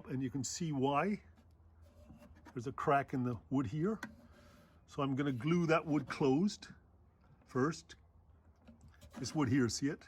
up, and you can see why. There's a crack in the wood here. So I'm going to glue that wood closed first. This wood here, see it?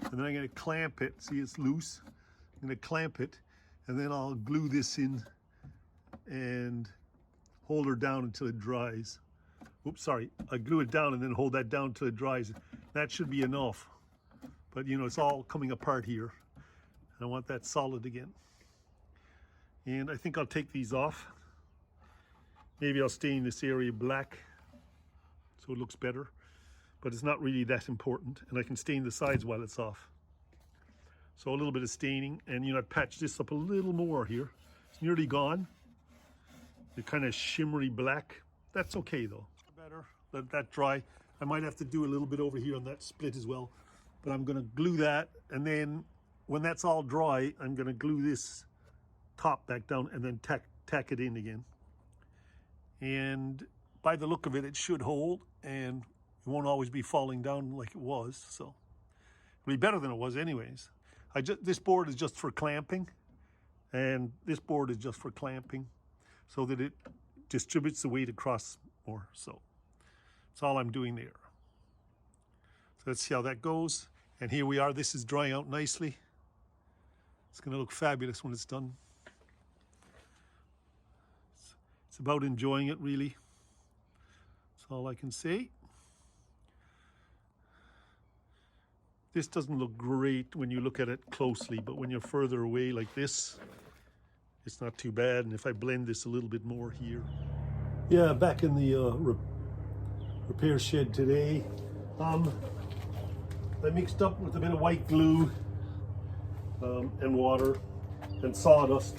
And then I'm going to clamp it. See, it's loose. I'm going to clamp it, and then I'll glue this in and hold her down until it dries. Oops, sorry. I glue it down and then hold that down until it dries. That should be enough. But you know, it's all coming apart here. I want that solid again. And I think I'll take these off. Maybe I'll stain this area black so it looks better. But it's not really that important. And I can stain the sides while it's off. So a little bit of staining, and you know, I patch this up a little more here. It's nearly gone. It's kind of shimmery black. That's okay though. Better let that dry. I might have to do a little bit over here on that split as well, but I'm going to glue that, and then when that's all dry, I'm going to glue this top back down and then tack it in again. And by the look of it, it should hold, and it won't always be falling down like it was. So it'll be better than it was anyways. This board is just for clamping, and this board is just for clamping so that it distributes the weight across more. So that's all I'm doing there. So let's see how that goes. And here we are. This is drying out nicely. It's going to look fabulous when it's done. It's about enjoying it, really. That's all I can say. This doesn't look great when you look at it closely, but when you're further away like this, it's not too bad. And if I blend this a little bit more here. Yeah, back in the repair shed today. I mixed up with a bit of white glue and water and sawdust,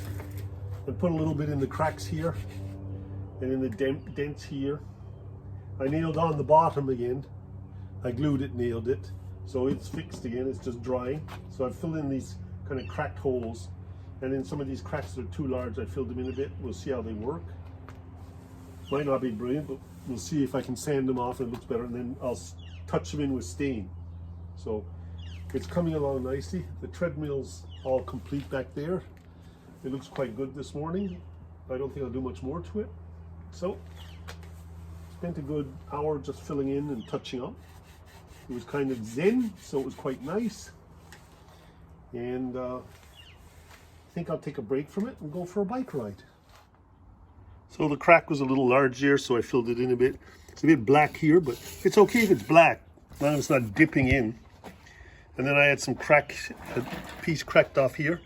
and put a little bit in the cracks here and in the dents here. I nailed on the bottom again. I glued it, nailed it. So it's fixed again, it's just drying. So I've filled in these kind of cracked holes. And then some of these cracks that are too large, I filled them in a bit. We'll see how they work. Might not be brilliant, but we'll see if I can sand them off and it looks better. And then I'll touch them in with stain. So it's coming along nicely. The treadmill's all complete back there. It looks quite good this morning. I don't think I'll do much more to it. So spent a good hour just filling in and touching up. It was kind of zen, so it was quite nice. And I think I'll take a break from it and go for a bike ride. So the crack was a little large here, so I filled it in a bit. It's a bit black here, but it's okay if it's black, as long as it's not dipping in. And then I had some a piece cracked off here,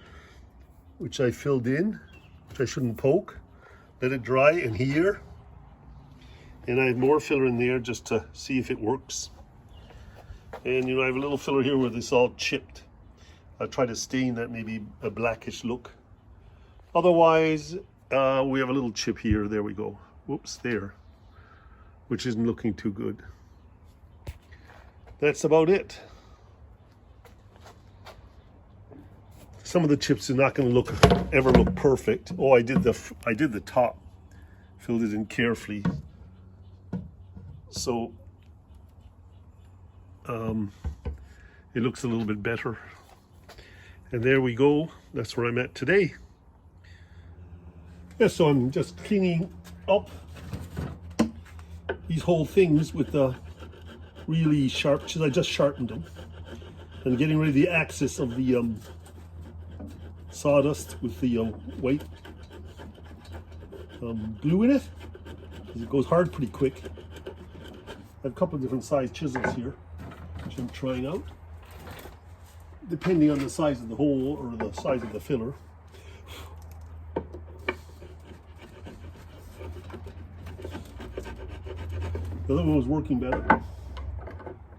which I filled in, which I shouldn't poke. Let it dry in here. And I had more filler in there just to see if it works. And you know, I have a little filler here where this all chipped. I'll try to stain that, maybe a blackish look. Otherwise, we have a little chip here. There we go. Whoops, there. Which isn't looking too good. That's about it. Some of the chips are not going to ever look perfect. Oh, I did the top. Filled it in carefully. So it looks a little bit better. And there we go. That's where I'm at today. Yeah, so I'm just cleaning up these whole things with the really sharp chisel. I just sharpened them. And getting rid of the axis of the sawdust with the white glue in it, because it goes hard pretty quick. I have a couple of different size chisels here, which I'm trying out, depending on the size of the hole or the size of the filler. The other one was working better.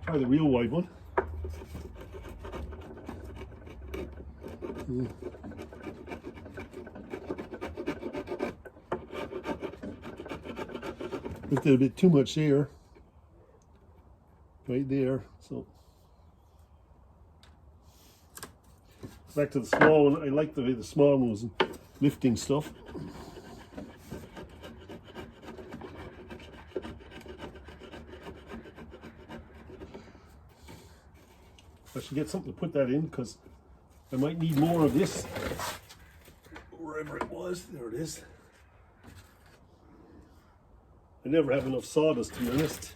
Try the real wide one. Lifted a bit too much there, right there. So back to the small one. I like the way the small one was lifting stuff. I should get something to put that in, because I might need more of this was. There it is. I never have enough sawdust, to be honest.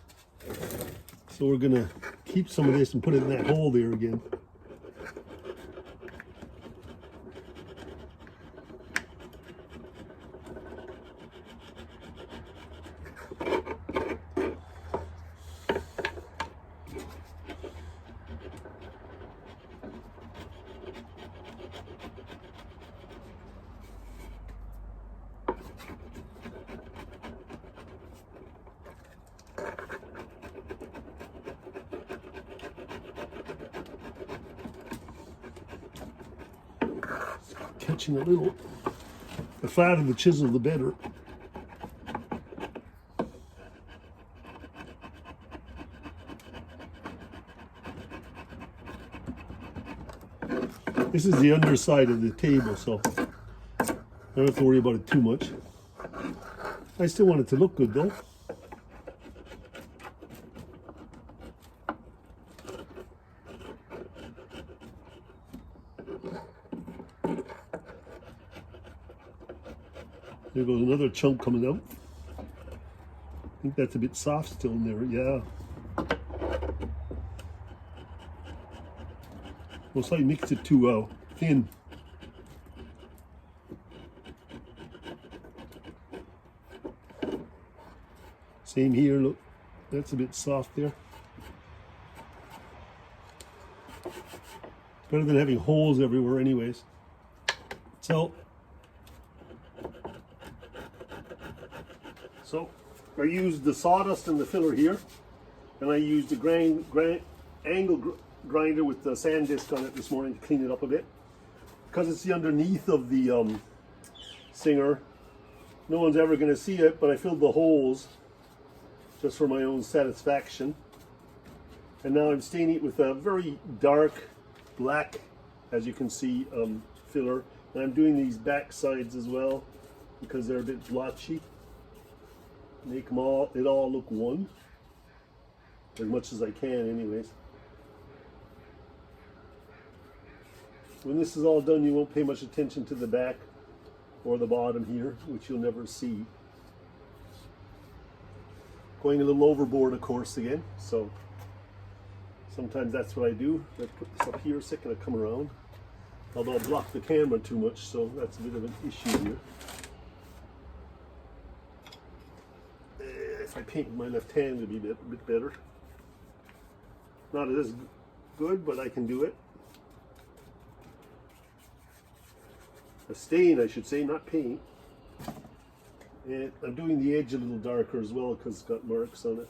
So we're gonna keep some of this and put it in that hole there again. Catching a little. The fatter the chisel, the better. This is the underside of the table, so I don't have to worry about it too much. I still want it to look good though. There goes another chunk coming out. I think that's a bit soft still in there, yeah. Most likely mixed it too thin. Same here, look, that's a bit soft there. Better than having holes everywhere anyways. So I used the sawdust and the filler here, and I used the angle grinder with the sand disc on it this morning to clean it up a bit. Because it's the underneath of the Singer, no one's ever going to see it, but I filled the holes just for my own satisfaction. And now I'm staining it with a very dark black, as you can see, filler. And I'm doing these back sides as well because they're a bit blotchy. Make them all look one, as much as I can anyways. When this is all done, you won't pay much attention to the back or the bottom here, which you'll never see. Going a little overboard, of course, again, so sometimes that's what I do. I put this up here a second, I come around. Although I'll block the camera too much, so that's a bit of an issue here. If I paint with my left hand, it'd be a bit better. Not as good, but I can do it. A stain, I should say, not paint. And I'm doing the edge a little darker as well because it's got marks on it.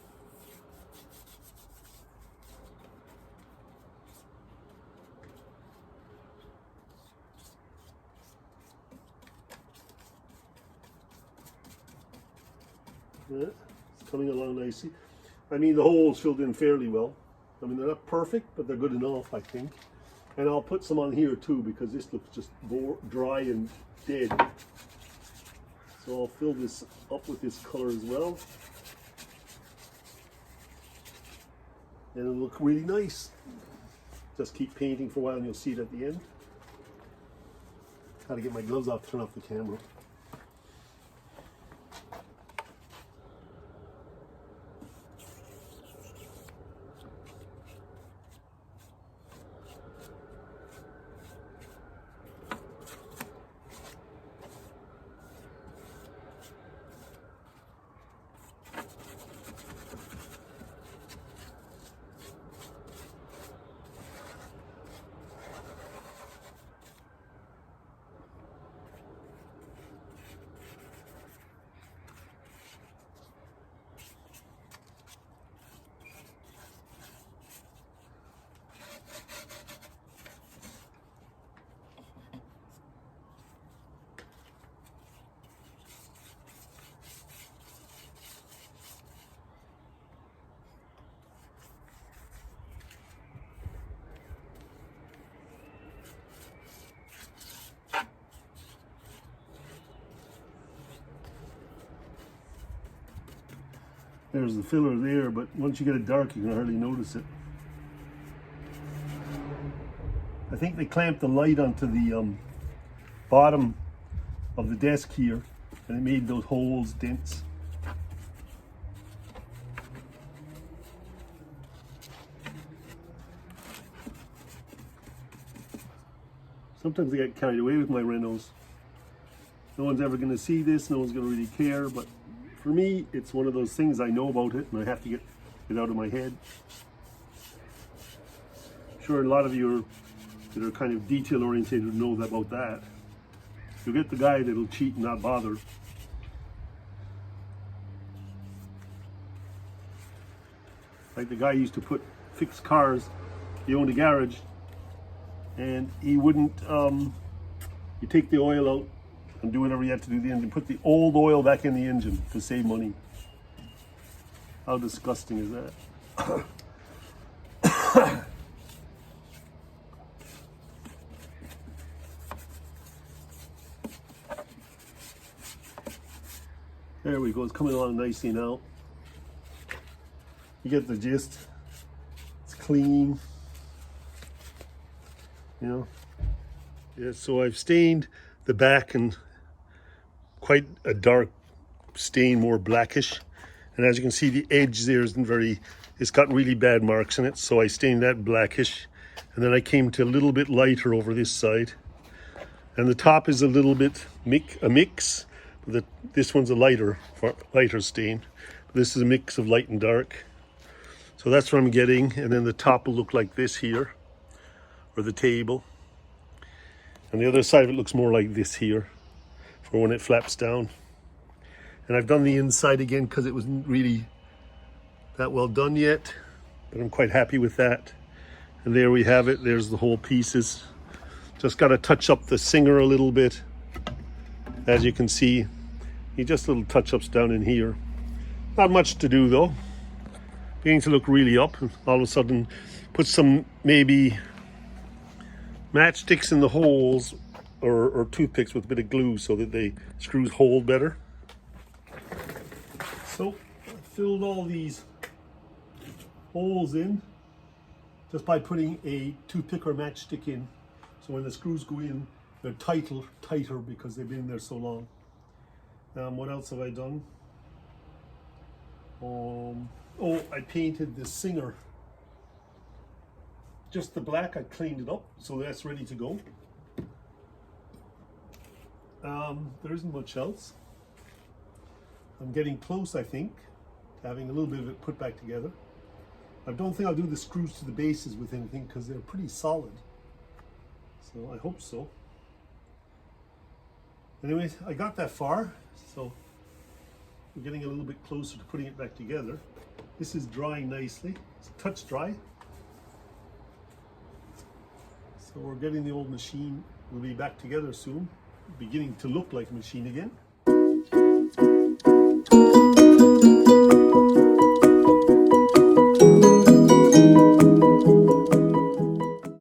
Yeah, it's coming along nicely. I mean, the holes filled in fairly well. I mean, they're not perfect, but they're good enough, I think. And I'll put some on here too because this looks just dry and dead. So I'll fill this up with this color as well. And it'll look really nice. Just keep painting for a while and you'll see it at the end. Gotta get my gloves off to turn off the camera. There's the filler there, but once you get it dark, you can hardly notice it. I think they clamped the light onto the bottom of the desk here, and it made those holes, dents. Sometimes I get carried away with my renos. No one's ever going to see this, no one's going to really care, but for me, it's one of those things I know about it and I have to get it out of my head. I'm sure a lot of you that are kind of detail oriented know about that. You'll get the guy that'll cheat and not bother. Like the guy used to fix cars. He owned a garage and he wouldn't, you take the oil out and do whatever you had to do to the engine, put the old oil back in the engine to save money. How disgusting is that? There we go, it's coming along nicely now. You get the gist. It's clean. You know? Yeah, so I've stained the back and quite a dark stain, more blackish. And as you can see, the edge there isn't very, it's got really bad marks in it. So I stained that blackish. And then I came to a little bit lighter over this side. And the top is a little bit a mix. This one's a lighter stain. This is a mix of light and dark. So that's what I'm getting. And then the top will look like this here, or the table. And the other side of it looks more like this here for when it flaps down. And I've done the inside again because it wasn't really that well done yet, but I'm quite happy with that. And there we have it. There's the whole pieces. Just got to touch up the singer a little bit. As you can see, just little touch-ups down in here. Not much to do though. Beginning to look really up. All of a sudden, put some maybe matchsticks in the holes or toothpicks with a bit of glue so that the screws hold better. So I filled all these holes in just by putting a toothpick or matchstick in. So when the screws go in, they're tighter because they've been in there so long. What else have I done? Oh, I painted the singer. Just the black, I cleaned it up, so that's ready to go. There isn't much else. I'm getting close, I think, to having a little bit of it put back together. I don't think I'll do the screws to the bases with anything because they're pretty solid. So I hope so. Anyways, I got that far, so we're getting a little bit closer to putting it back together. This is drying nicely. It's touch dry. So we're getting the old machine. We'll be back together soon, beginning to look like a machine again.